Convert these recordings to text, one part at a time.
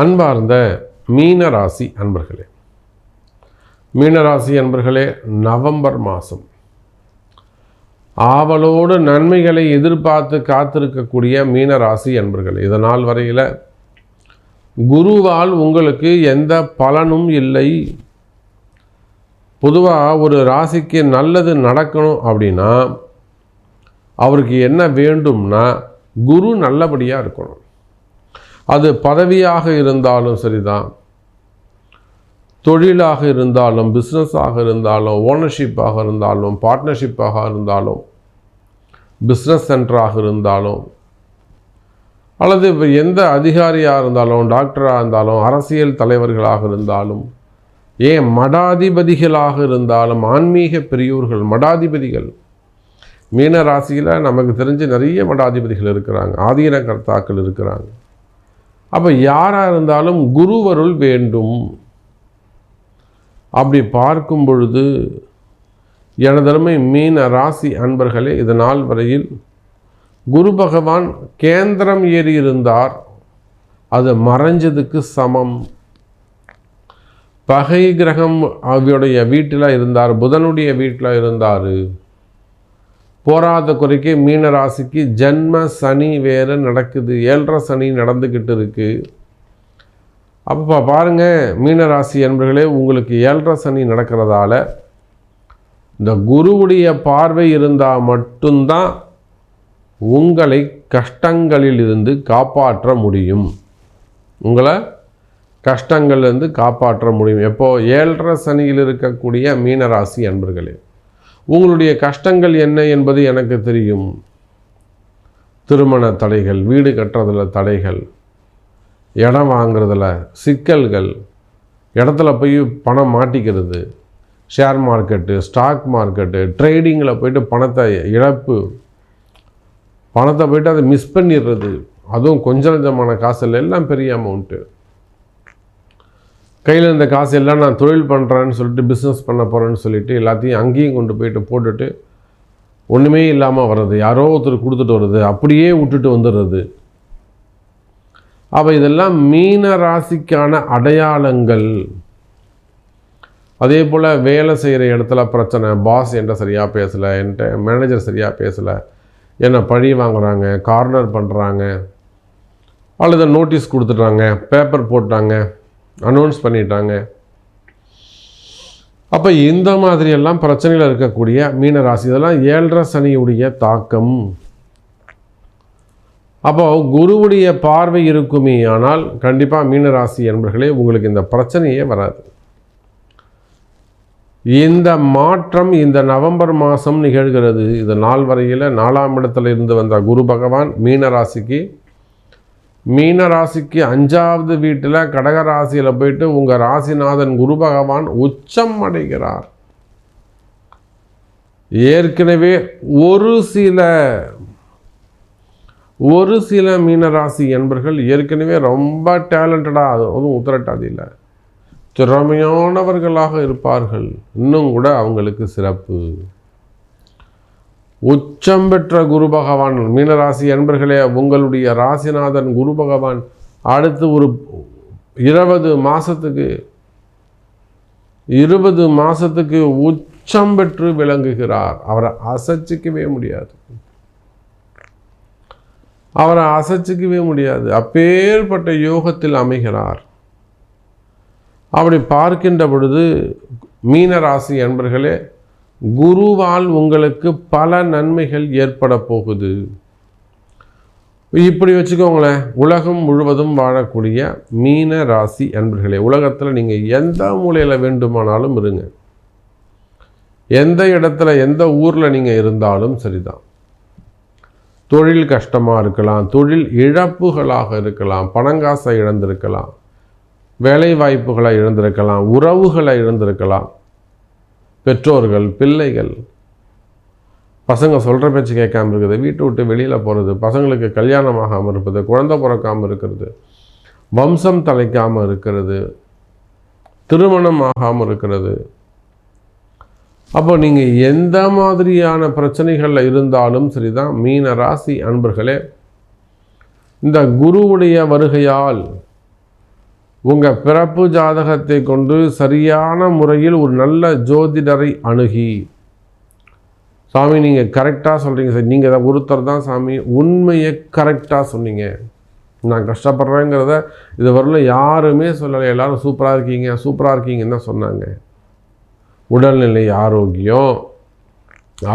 அன்பார்ந்த மீனராசி அன்பர்களே, மீனராசி அன்பர்களே, நவம்பர் மாதம் ஆவலோடு நன்மைகளை எதிர்பார்த்து காத்திருக்கக்கூடிய மீனராசி அன்பர்களே, இதனால் வரையில் குருவால் உங்களுக்கு எந்த பலனும் இல்லை. பொதுவாக ஒரு ராசிக்கு நல்லது நடக்கணும் அப்படின்னா அவருக்கு என்ன வேண்டும்னா குரு நல்லபடியாக இருக்கணும். அது பதவியாக இருந்தாலும் சரிதான், தொழிலாக இருந்தாலும், பிஸ்னஸாக இருந்தாலும், ஓனர்ஷிப்பாக இருந்தாலும், பார்ட்னர்ஷிப்பாக இருந்தாலும், பிஸ்னஸ் சென்டராக இருந்தாலும், அல்லது இப்போ எந்த அதிகாரியாக இருந்தாலும், டாக்டராக இருந்தாலும், அரசியல் தலைவர்களாக இருந்தாலும், ஏன் மடாதிபதிகளாக இருந்தாலும், ஆன்மீக பெரியோர்கள் மடாதிபதிகள் மீன ராசியில் நமக்கு தெரிஞ்சு நிறைய மடாதிபதிகள் இருக்கிறாங்க, ஆதீன கர்த்தாக்கள் இருக்கிறாங்க. அப்போ யாராக இருந்தாலும் குருவருள் வேண்டும். அப்படி பார்க்கும் பொழுது எனதருமை மீன ராசி அன்பர்களே, இது நாள் வரையில் குரு பகவான் கேந்திரம் ஏறி இருந்தார், அது மறைஞ்சதுக்கு சமம். பகை கிரகம் அவருடைய வீட்டில் இருந்தார், புதனுடைய வீட்டில் இருந்தார். போராத குறைக்கு மீன ராசிக்கு ஜன்ம சனி வேறு நடக்குது, 7.5 சனி நடந்துக்கிட்டு இருக்கு. அப்போ பாருங்கள் மீனராசி என்பர்களே, உங்களுக்கு 7.5 சனி நடக்கிறதால இந்த குருவுடைய பார்வை இருந்தால் மட்டும்தான் உங்களை கஷ்டங்களிலிருந்து காப்பாற்ற முடியும். உங்களை கஷ்டங்கள்லேருந்து காப்பாற்ற முடியும். எப்போ 7.5 சனியில் இருக்கக்கூடிய மீனராசி அன்பர்களே, உங்களுடைய கஷ்டங்கள் என்ன என்பது எனக்கு தெரியும். திருமண தடைகள், வீடு கட்டுறதில் தடைகள், இடம் வாங்கிறதுல சிக்கல்கள், இடத்துல போய் பணம் மாட்டிக்கிறது, ஷேர் மார்க்கெட்டு, ஸ்டாக் மார்க்கெட்டு, ட்ரேடிங்கில் போய்ட்டு பணத்தை இழப்பு, பணத்தை போய்ட்டு அதை மிஸ் பண்ணிடுறது, அதுவும் கொஞ்சம் கொஞ்சமான காசில் எல்லாம் பெரிய அமௌண்ட்டு. கையில் இருந்த காசு எல்லாம் நான் தொழில் பண்ணுறேன்னு சொல்லிட்டு, பிஸ்னஸ் பண்ண போகிறேன்னு சொல்லிட்டு எல்லாத்தையும் அங்கேயும் கொண்டு போயிட்டு போட்டுட்டு ஒன்றுமே இல்லாமல் வர்றது, யாரோ ஒருத்தர் கொடுத்துட்டு வர்றது, அப்படியே விட்டுட்டு வந்துடுறது. அப்போ இதெல்லாம் மீன ராசிக்கான அடையாளங்கள். அதே போல் வேலை செய்கிற இடத்துல பிரச்சனை, பாஸ் என்கிட்ட சரியாக பேசலை, என்கிட்ட மேனேஜர் சரியாக பேசலை, என்னை பழி வாங்குகிறாங்க, கார்னர் பண்ணுறாங்க, அல்லது நோட்டீஸ் கொடுத்துட்டாங்க, பேப்பர் போட்டாங்க, அனௌன்ஸ் பண்ணிட்டாங்க. அப்போ இந்த மாதிரியெல்லாம் பிரச்சனைகள் இருக்கக்கூடிய மீனராசி, இதெல்லாம் 7.5 சனியுடைய தாக்கம். அப்போ குருவுடைய பார்வை இருக்குமே ஆனால் கண்டிப்பாக மீனராசி என்பர்களே உங்களுக்கு இந்த பிரச்சனையே வராது. இந்த மாற்றம் இந்த நவம்பர் மாதம் நிகழ்கிறது. இது நாள் வரையில் 4ஆம் இடத்துல இருந்து வந்த குரு பகவான் மீனராசிக்கு 5வது வீட்டில் கடகராசியில் போயிட்டு உங்கள் ராசிநாதன் குரு பகவான் உச்சம் அடைகிறார். ஏற்கனவே ஒரு சில மீனராசி என்பர்கள் ஏற்கனவே ரொம்ப டேலண்டடாக, அதுவும் உத்திரட்டாதியில் திறமையானவர்களாக இருப்பார்கள். இன்னும் கூட அவங்களுக்கு சிறப்பு. உச்சம் பெற்ற குரு பகவான் மீனராசி அன்பர்களே, உங்களுடைய ராசிநாதன் குரு பகவான் அடுத்து ஒரு 20 மாதத்துக்கு உச்சம் பெற்று விளங்குகிறார். அவரை அசைச்சிக்கவே முடியாது. அப்பேற்பட்ட யோகத்தில் அமைகிறார். அப்படி பார்க்கின்ற பொழுது மீனராசி அன்பர்களே, குருவால் உங்களுக்கு பல நன்மைகள் ஏற்பட போகுது. இப்படி வச்சுக்கோங்களேன், உலகம் முழுவதும் வாழக்கூடிய மீன ராசி அன்பர்களே, உலகத்தில் நீங்கள் எந்த மூலையில் வேண்டுமானாலும் இருங்க, எந்த இடத்துல எந்த ஊரில் நீங்கள் இருந்தாலும் சரிதான். தொழில் கஷ்டமாக இருக்கலாம், தொழில் இழப்புகளாக இருக்கலாம், பணங்காசை இழந்திருக்கலாம், வேலை வாய்ப்புகளை இழந்திருக்கலாம், உறவுகளை இழந்திருக்கலாம், பெற்றோர்கள், பிள்ளைகள், பசங்க சொல்கிற பேச்சு கேட்காமல் இருக்குது, வீட்டை விட்டு வெளியில் போகிறது, பசங்களுக்கு கல்யாணமாகாமல் இருப்பது, குழந்தை பிறக்காமல் இருக்கிறது, வம்சம் தலைக்காமல் இருக்கிறது, திருமணம் ஆகாமல் இருக்கிறது. அப்போ நீங்கள் எந்த மாதிரியான பிரச்சனைகளில் இருந்தாலும் சரிதான் மீன ராசி அன்பர்களே, இந்த குருவுடைய வருகையால் உங்கள் பிறப்பு ஜாதகத்தை கொண்டு சரியான முறையில் ஒரு நல்ல ஜோதிடரை அணுகி, சாமி நீங்கள் கரெக்டாக சொல்கிறீங்க சார், நீங்கள் ஒருத்தர் தான் சாமி உண்மையை கரெக்டாக சொன்னீங்க, நான் கஷ்டப்படுறேங்கிறத இது வரலும் யாருமே சொல்லலை, எல்லோரும் சூப்பராக இருக்கீங்கன்னு தான் சொன்னாங்க. உடல்நிலை ஆரோக்கியம்,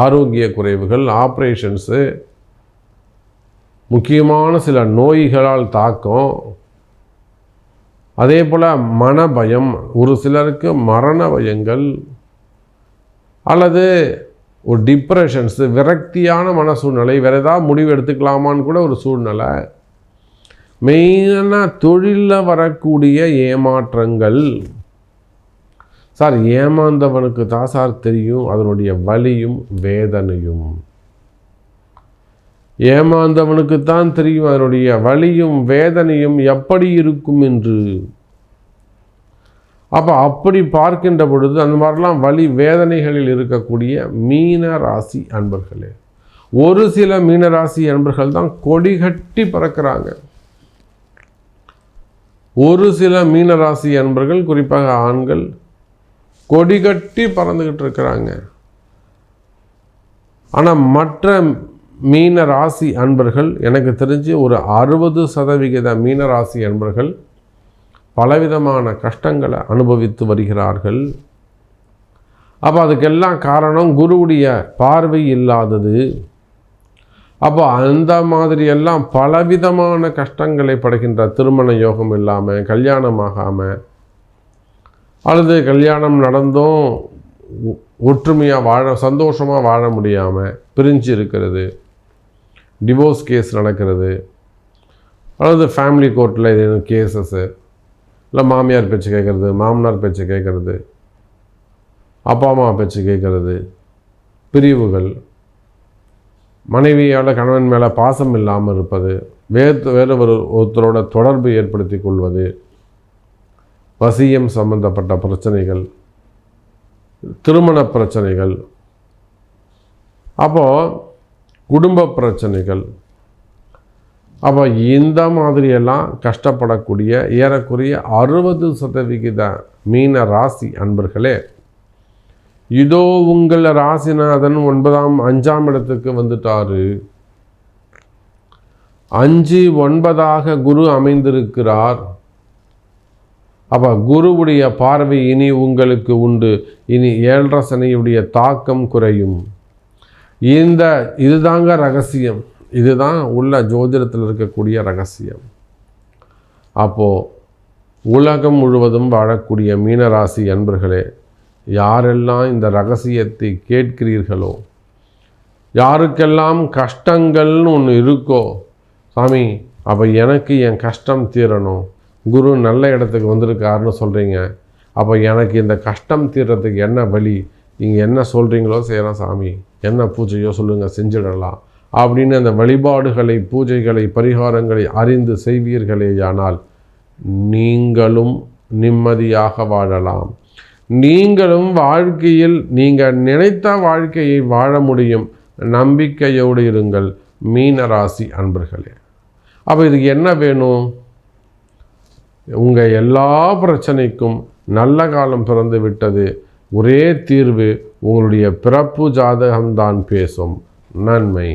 ஆரோக்கிய குறைவுகள், ஆப்ரேஷன்ஸு, முக்கியமான சில நோய்களால் தாக்கம், அதே போல் மனபயம், ஒரு சிலருக்கு மரண பயங்கள் அல்லது ஒரு டிப்ரெஷன்ஸு, விரக்தியான மன சூழ்நிலை, வேறு ஏதாவது முடிவு எடுத்துக்கலாமான்னு கூட ஒரு சூழ்நிலை, மெயினாக தொழிலில் வரக்கூடிய ஏமாற்றங்கள். சார் ஏமாந்தவனுக்கு தான் சார் தெரியும் அதனுடைய வலியும் வேதனையும். ஏமாந்தவனுக்கு தான் தெரியும் அதனுடைய வலியும் வேதனையும் எப்படி இருக்கும் என்று. அப்படி பார்க்கின்ற பொழுது அந்த மாதிரிலாம் வலி வேதனைகளில் இருக்கக்கூடிய மீன ராசி அன்பர்களே, ஒரு சில மீனராசி அன்பர்கள் தான் கொடி கட்டி பறக்கிறாங்க. ஒரு சில மீனராசி அன்பர்கள், குறிப்பாக ஆண்கள், கொடி கட்டி பறந்துக்கிட்டு இருக்கிறாங்க. ஆனால் மற்ற மீன ராசி அன்பர்கள், எனக்கு தெரிஞ்சு ஒரு 60% மீனராசி அன்பர்கள் பலவிதமான கஷ்டங்களை அனுபவித்து வருகிறார்கள். அதுக்கெல்லாம் காரணம் குருவுடைய பார்வை இல்லாதது. அந்த மாதிரியெல்லாம் பலவிதமான கஷ்டங்களை படுகின்ற, திருமண யோகம் இல்லாமல், கல்யாணம் ஆகாமல், அல்லது கல்யாணம் நடந்தும் ஒற்றுமையாக சந்தோஷமாக வாழ முடியாமல் பிரிஞ்சு இருக்கிறது, டிவோர்ஸ் கேஸ் நடக்கிறது, அல்லது ஃபேமிலி கோர்ட்டில் இது கேசஸ்ஸு, இல்லை மாமியார் பேச்சு கேட்குறது, மாமனார் பேச்சு கேட்குறது, அப்பா அம்மா பேச்சு கேட்குறது, பிரிவுகள், மனைவியால் கணவன் மேலே பாசம் இல்லாமல் இருப்பது, வேறு ஒருத்தரோட தொடர்பு ஏற்படுத்தி கொள்வது, வசியம் சம்பந்தப்பட்ட பிரச்சனைகள், திருமண பிரச்சனைகள், குடும்ப பிரச்சனைகள், இந்த மாதிரியெல்லாம் கஷ்டப்படக்கூடிய ஏறக்குறைய 60% மீன ராசி அன்பர்களே, இதோ உங்கள் ராசிநாதன் 5ஆம் இடத்துக்கு வந்துட்டாரு. 5, 9ஆக குரு அமைந்திருக்கிறார். குருவுடைய பார்வை இனி உங்களுக்கு உண்டு. இனி 7.5 சனியுடைய தாக்கம் குறையும். இதுதாங்க ரகசியம். இதுதான் உள்ள ஜோதிடத்தில் இருக்கக்கூடிய ரகசியம். உலகம் முழுவதும் வாழக்கூடிய மீனராசி அன்பர்களே, யாரெல்லாம் இந்த ரகசியத்தை கேட்கிறீர்களோ, யாருக்கெல்லாம் கஷ்டங்கள்னு ஒன்று இருக்கோ, சாமி எனக்கு என் கஷ்டம் தீரணும், குரு நல்ல இடத்துக்கு வந்திருக்காருன்னு சொல்கிறீங்க, எனக்கு இந்த கஷ்டம் தீர்றதுக்கு என்ன வழி, நீங்கள் என்ன சொல்கிறீங்களோ செய்யலாம் சாமி, என்ன பூஜையோ சொல்லுங்கள் செஞ்சிடலாம் அப்படின்னு அந்த வழிபாடுகளை, பூஜைகளை, பரிகாரங்களை அறிந்து செய்வீர்களேயானால் நீங்களும் நிம்மதியாக வாழலாம். நீங்களும் வாழ்க்கையில் நீங்கள் நினைத்த வாழ்க்கையை வாழ முடியும். நம்பிக்கையோடு இருங்கள் மீனராசி அன்பர்களே. இதுக்கு என்ன வேணும்? உங்கள் எல்லா பிரச்சனைக்கும் நல்ல காலம் பிறந்து விட்டது. ஒரே தீர்வு, உங்களுடைய பிறப்பு ஜாதகம்தான் பேசும். நன்மை.